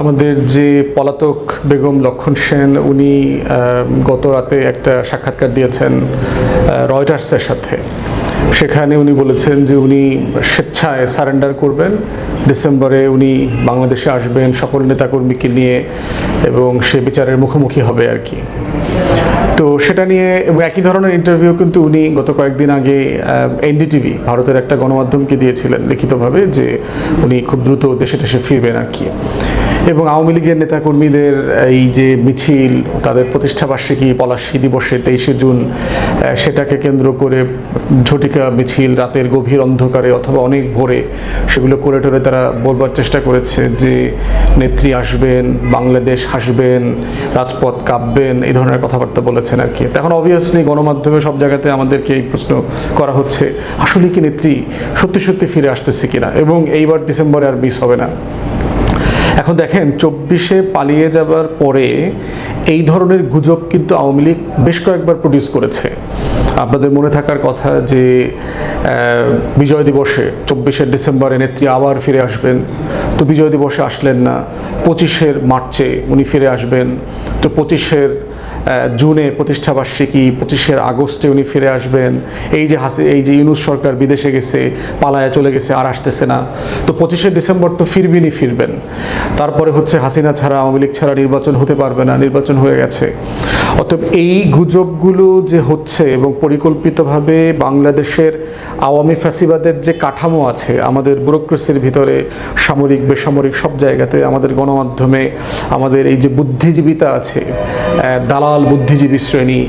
আমাদের যে পলাতক বেগম লক্ষণ সেন উনি গত রাতে একটা সাক্ষাৎকার দিয়েছেন রয়টার্সের সাথে। সেখানে উনি বলেছেন যে উনি স্বেচ্ছায় সারেন্ডার করবেন, ডিসেম্বরে উনি বাংলাদেশে আসবেন সকল নেতাকর্মীকে নিয়ে এবং সে বিচারের মুখোমুখি হবে আর কি। তো সেটা নিয়ে এবং একই ধরনের ইন্টারভিউ কিন্তু উনি গত কয়েকদিন আগে এনডিটিভি ভারতের একটা গণমাধ্যমকে দিয়েছিলেন লিখিতভাবে, যে উনি খুব দ্রুত দেশে ফিরবেন আর কি। এবং আওয়ামী লীগের নেতাকর্মীদের এই যে মিছিল, তাদের প্রতিষ্ঠাবার্ষিকী পলাশী দিবসে 23শে জুন, সেটাকে কেন্দ্র করে ঝটিকা মিছিল রাতের গভীর অন্ধকারে অথবা অনেক ভোরে সেগুলো করে টোরে তারা বলবার চেষ্টা করেছে যে নেত্রী আসবেন, বাংলাদেশ হাসবেন, রাজপথ কাঁপবেন, এই ধরনের কথাবার্তা বলেছেন আর কি। এখন অবভিয়াসলি গণমাধ্যমে সব জায়গাতে আমাদেরকে এই প্রশ্ন করা হচ্ছে, আসলে কি নেত্রী সত্যি সত্যি ফিরে আসতেছে কিনা, এবং এইবার ডিসেম্বরে আর মিস হবে না। এখন দেখেন 24-এ পালিয়ে যাবার পরে এই ধরনের গুজব কিন্তু আওয়ামী লীগ বেশ কয়েকবার প্রডিউস করেছে। আপনাদের মনে থাকার কথা যে বিজয় দিবসে 24শে ডিসেম্বরে নেত্রী আবার ফিরে আসবেন, তো বিজয় দিবসে আসলেন না। 25শে মার্চে উনি ফিরে আসবেন, তো 25শে জুনে প্রতিষ্ঠাবার্ষিকী, 25শে আগস্টে উনি ফিরে আসবেন। এই যে ইউনূস সরকার বিদেশে গেছে, পালায়া চলে গেছে, আর আসতেছে না, তো 25শে ডিসেম্বর তো ফিরবেন। তারপরে হচ্ছে হাসিনা ছাড়া, আওয়ামী লীগ ছাড়া নির্বাচন হতে পারবে না, নির্বাচন হয়ে গেছে। অতএব এই গুজবগুলো যে হচ্ছে এবং পরিকল্পিতভাবে বাংলাদেশের আওয়ামী ফ্যাসিবাদের যে কাঠামো আছে আমাদের ব্যুরোক্রেসির ভিতরে, সামরিক বেসামরিক সব জায়গাতে, আমাদের গণমাধ্যমে, আমাদের এই যে বুদ্ধিজীবিতা আছে, দালাল বুদ্ধিজীবী শ্রেণী,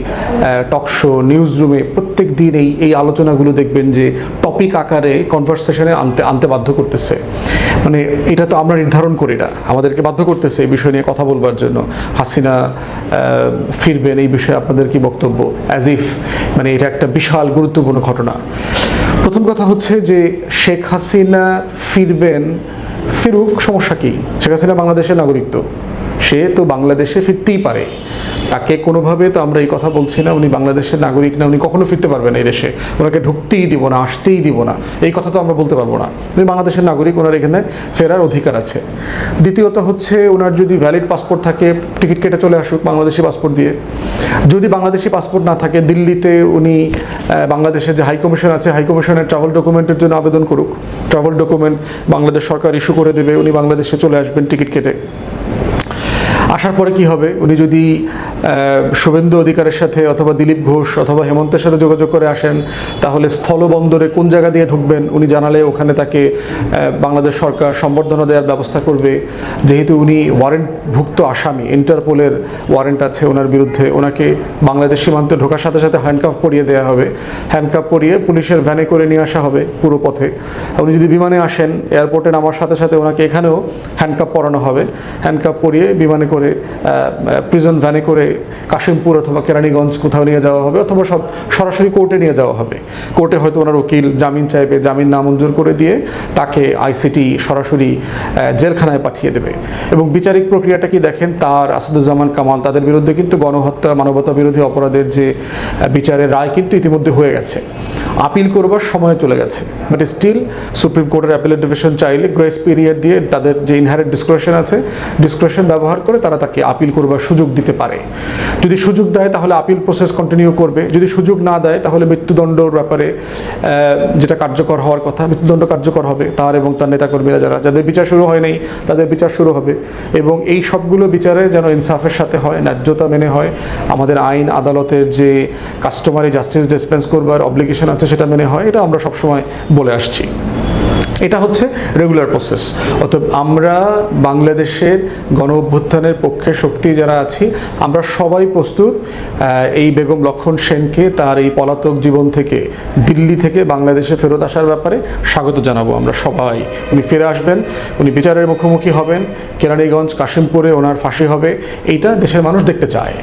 টকশো, নিউজ রুমে প্রত্যেক দিন এই আলোচনাগুলো দেখবেন যে টপিক আকারে কনভারসেশনে আনতে বাধ্য করতেছে। মানে এটা তো আমরা নির্ধারণ করি না, আমাদেরকে বাধ্য করতেছে এই বিষয় নিয়ে কথা বলবার জন্য। হাসিনা ফিরবেন, এই বিষয়ে আপনাদের কি বক্তব্য? অ্যাজ ইফ মানে এটা একটা বিশাল গুরুত্বপূর্ণ ঘটনা। প্রথম কথা হচ্ছে যে শেখ হাসিনা ফিরুক, সমস্যা কি? শেখ হাসিনা বাংলাদেশের নাগরিক, তো সে তো বাংলাদেশে ফিরতেই পারে, তাকে কোনোভাবে তো আমরা এই কথা বলছি না উনি বাংলাদেশের নাগরিক না, উনি কখনো ফিরতে পারবেন এই দেশে, ওনাকে ঢুকতেই দিব না, আসতেই দিব না, এই কথা তো আমরা বলতে পারবো না। উনি বাংলাদেশের নাগরিক, ওনার এখানে ফেরার অধিকার আছে। দ্বিতীয়ত হচ্ছে ওনার যদি ভ্যালিড পাসপোর্ট থাকে, টিকিট কেটে চলে আসুক বাংলাদেশি পাসপোর্ট দিয়ে। যদি বাংলাদেশি পাসপোর্ট না থাকে, দিল্লিতে উনি বাংলাদেশের যে হাই কমিশন আছে, হাই কমিশনের ট্রাভেল ডকুমেন্টের জন্য আবেদন করুক, ট্রাভেল ডকুমেন্ট বাংলাদেশ সরকার ইস্যু করে দেবে, উনি বাংলাদেশে চলে আসবেন টিকিট কেটে। আসার পরে কি হবে, উনি যদি শুভেন্দু অধিকারের সাথে অথবা দিলীপ ঘোষ অথবা হেমন্তের সাথে যোগাযোগ করে আসেন, তাহলে স্থলবন্দরে কোন জায়গা দিয়ে ঢুকবেন উনি জানালে ওখানে তাকে বাংলাদেশ সরকার সম্বর্ধনা দেওয়ার ব্যবস্থা করবে। যেহেতু উনি ওয়ারেন্টভুক্ত আসামি, ইন্টারপোলের ওয়ারেন্ট আছে ওনার বিরুদ্ধে, ওনাকে বাংলাদেশ সীমান্তে ঢোকার সাথে সাথে হ্যান্ডকাফ পরিয়ে দেওয়া হবে, হ্যান্ডকাফ পরিয়ে পুলিশের ভ্যানে করে নিয়ে আসা হবে পুরো পথে। উনি যদি বিমানে আসেন, এয়ারপোর্টে নামার সাথে সাথে ওনাকে এখানেও হ্যান্ডকাফ পরানো হবে, হ্যান্ডকাফ পরিয়ে বিমানে করে প্রিজন ভ্যানে করে কাশিমপুর অথবা কেরানীগঞ্জ কোথাও নিয়ে যাওয়া হবে, অথবা সরাসরি কোর্টে নিয়ে যাওয়া হবে। কোর্টে হয়তো ওনার উকিল জামিন চাইবে, জামিন নামঞ্জুর করে দিয়ে তাকে আইসিটি সরাসরি জেলখানায় পাঠিয়ে দেবে। এবং বিচারিক প্রক্রিয়াটা কি দেখেন, তার আসাদুজ্জামান কামাল, তাদের বিরুদ্ধে কিন্তু গণহত্যা, মানবতা বিরোধী অপরাধের যে বিচারের রায় কিন্তু ইতিমধ্যে হয়ে গেছে। আপিল করবার সময় চলে গেছে, বাট স্টিল সুপ্রিম কোর্টের অ্যাপিলেট ডিভিশন চাইলে গ্রেস পিরিয়ড দিয়ে তাদের যে ইনহারেন্ট ডিসক্রিপশন আছে, ডিসক্রিপশন ব্যবহার করে তারা তাকে আপিল করবার সুযোগ দিতে পারে। যদি সুযোগ দেয় তাহলে আপিল প্রসেস কন্টিনিউ করবে, যদি সুযোগ না দেয় তাহলে মৃত্যুদণ্ডর ব্যাপারে যেটা কার্যকর হওয়ার কথা, মৃত্যুদণ্ড কার্যকর হবে তার এবং তার নেতাকর্মীরা যাদের বিচার শুরু হয় নাই তাদের বিচার শুরু হবে। এবং এই সবগুলো বিচারে যেন ইনসাফের সাথে হয়, ন্যায্যতা মেনে হয়, আমাদের আইন আদালতের যে কাস্টমারি জাস্টিস ডিসপেন্স করবার অব্লিগেশন আছে সেটা মেনে হয়, এটা আমরা সবসময় বলে আসছি। এটা হচ্ছে রেগুলার প্রসেস। অতএব আমরা বাংলাদেশের গণ অভ্যুত্থানের পক্ষে শক্তি যারা আছি, আমরা সবাই প্রস্তুত এই বেগম লক্ষণ সেনকে তার এই পলাতক জীবন থেকে, দিল্লি থেকে বাংলাদেশে ফেরত আসার ব্যাপারে স্বাগত জানাবো আমরা সবাই। উনি ফিরে আসবেন, উনি বিচারের মুখোমুখি হবেন, কেরানীগঞ্জ কাশিমপুরে ওনার ফাঁসি হবে, এইটা দেশের মানুষ দেখতে চায়।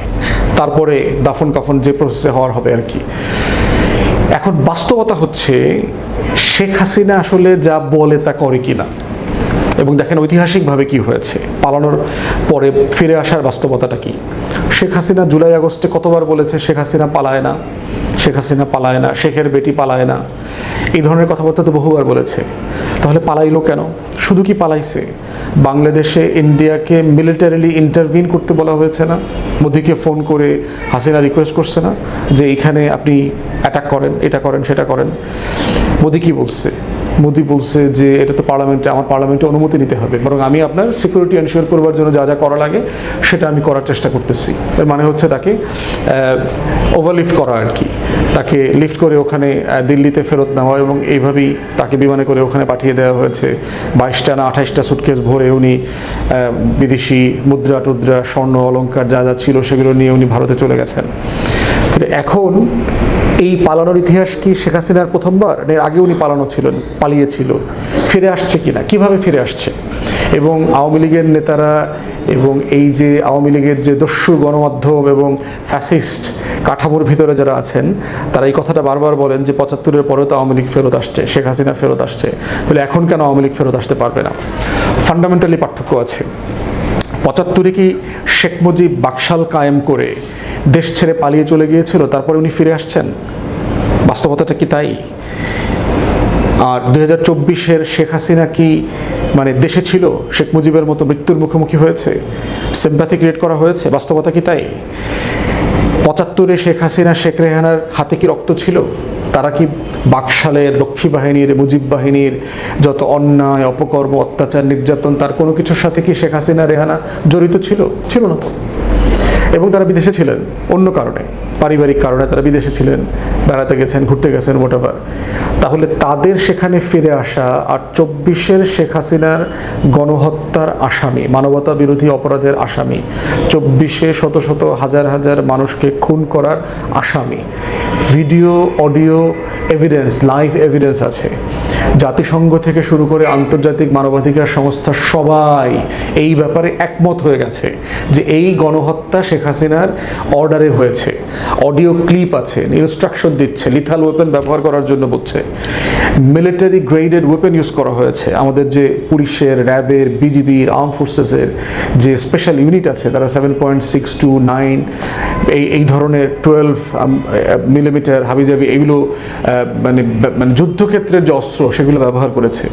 তারপরে দাফন কাফন যে প্রসেসে হওয়ার হবে আর কি। এখন বাস্তবতা হচ্ছে শেখ হাসিনা আসলে যা বলে তা করে কিনা, এবং দেখেন ঐতিহাসিকভাবে কি হয়েছে, পালানোর পরে ফিরে আসার বাস্তবতাটা কি। শেখ হাসিনা জুলাই আগস্টে কতবার বলেছে শেখ হাসিনা পালায় না, শেখ হাসিনা পালায় না, শেখের বেটি পালায় না। এই ধরনের কথাবার্তা তো বহুবার বলেছে। তাহলে পালাইলো কেন? শুধু কি পালাইছে, বাংলাদেশে ইন্ডিয়াকে মিলিটারিলি ইন্টারভিন করতে বলা হয়েছে না? মোদিকে ফোন করে হাসিনা রিকোয়েস্ট করছে না যে এখানে আপনি অ্যাটাক করেন, এটা করেন, সেটা করেন? মোদি কি বলছে? মোদি বলছে যে এটা তো পার্লামেন্টে, আমার পার্লামেন্টে অনুমতি নিতে হবে, বরং আমি আপনার সিকিউরিটি এনশিওর করবার জন্য যা যা করা লাগে সেটা আমি করার চেষ্টা করতেছি। এর মানে হচ্ছে তাকে ওভারলিফট করা আর কি, তাকে লিফট করে ওখানে দিল্লিতে ফেরত নেওয়া, এবং এইভাবেই তাকে বিমানে করে ওখানে পাঠিয়ে দেওয়া হয়েছে। 22টা না 28টা সুটকেস ভরে উনি বিদেশি মুদ্রা টুদ্রা, স্বর্ণ অলংকার যা যা ছিল সেগুলো নিয়ে উনি ভারতে চলে গেছেন। এখন এই পালানোর ইতিহাস কি শেখ হাসিনার প্রথমবার? এর আগে উনি পালিয়েছিল, ফিরে আসছে কিনা, কিভাবে ফিরে আসছে? এবং আওয়ামী লীগের নেতারা এবং এই যে আওয়ামী লীগের যে দস্যু গণমাধ্যম এবং ফ্যাসিস্ট কাঠামোর ভিতরে যারা আছেন, তারা এই কথাটা বারবার বলেন যে 75-এর পরেও তো আওয়ামী লীগ ফেরত আসছে, শেখ হাসিনা ফেরত আসছে, তাহলে এখন কেন আওয়ামী লীগ ফেরত আসতে পারবে না? ফান্ডামেন্টালি পার্থক্য আছে। 75-এ কি শেখ মুজিব বাকশাল কায়েম করে দেশ ছেড়ে পালিয়ে চলে গিয়েছিল, তারপরে উনি ফিরে আসছেন? বাস্তবতাটা কি তাই? আর 2024-এর শেখ হাসিনা কি মানে দেশে ছিল, শেখ মুজিবের মতো মৃত্যুর মুখোমুখি হয়েছে, সিম্প্যাথি ক্রিয়েট করা হয়েছে? বাস্তবতা কি তাই? 75-এ শেখ হাসিনা শেখ রেহানার হাতে কি রক্ত ছিল? তারা কি বাকশালের লক্ষ্মী বাহিনীর, মুজিব বাহিনীর যত অন্যায়, অপকর্ম, অত্যাচার, নির্যাতন, তার কোনো কিছুর সাথে কি শেখ হাসিনা রেহানা জড়িত ছিল? ছিল না তো। এবং তারা বিদেশে ছিলেন অন্য কারণে, পারিবারিক কারণে তারা বিদেশে ছিলেন, বেড়াতে গেছেন, ঘুরতে গেছেন, হোয়াটএভার। তাহলে তাদের সেখানে ফিরে আসা আর 24-এর শেখ হাসিনার গণহত্যার আসামি, মানবতা বিরোধী অপরাধের আসামি, 24-এ শত শত হাজার হাজার মানুষকে খুন করার আসামি, video audio evidence, live evidence আছে। জাতিসংঘ থেকে শুরু করে আন্তর্জাতিক মানবাধিকার সংস্থা সবাই এই ব্যাপারে একমত হয়ে গেছে যে এই গণহত্যা শেখ হাসিনার অর্ডারে হয়েছে। অডিও ক্লিপ আছে, ইনস্ট্রাকশন দিচ্ছে, লিথাল ওয়েপন ব্যবহার করার জন্য বলছে, মিলিটারি গ্রেডেড ওয়েপন ইউজ করা হয়েছে। আমাদের যে পুলিশের, র্যাবের, বিজিবির, আর্ম ফোর্সেসের যে স্পেশাল ইউনিট আছে, তারা 7.629 এই ধরনের 12 মিলিমিটার হাবিজাবি এগুলো মানে যুদ্ধক্ষেত্রের যে অস্ত্র সেগুলো ব্যবহার করেছে।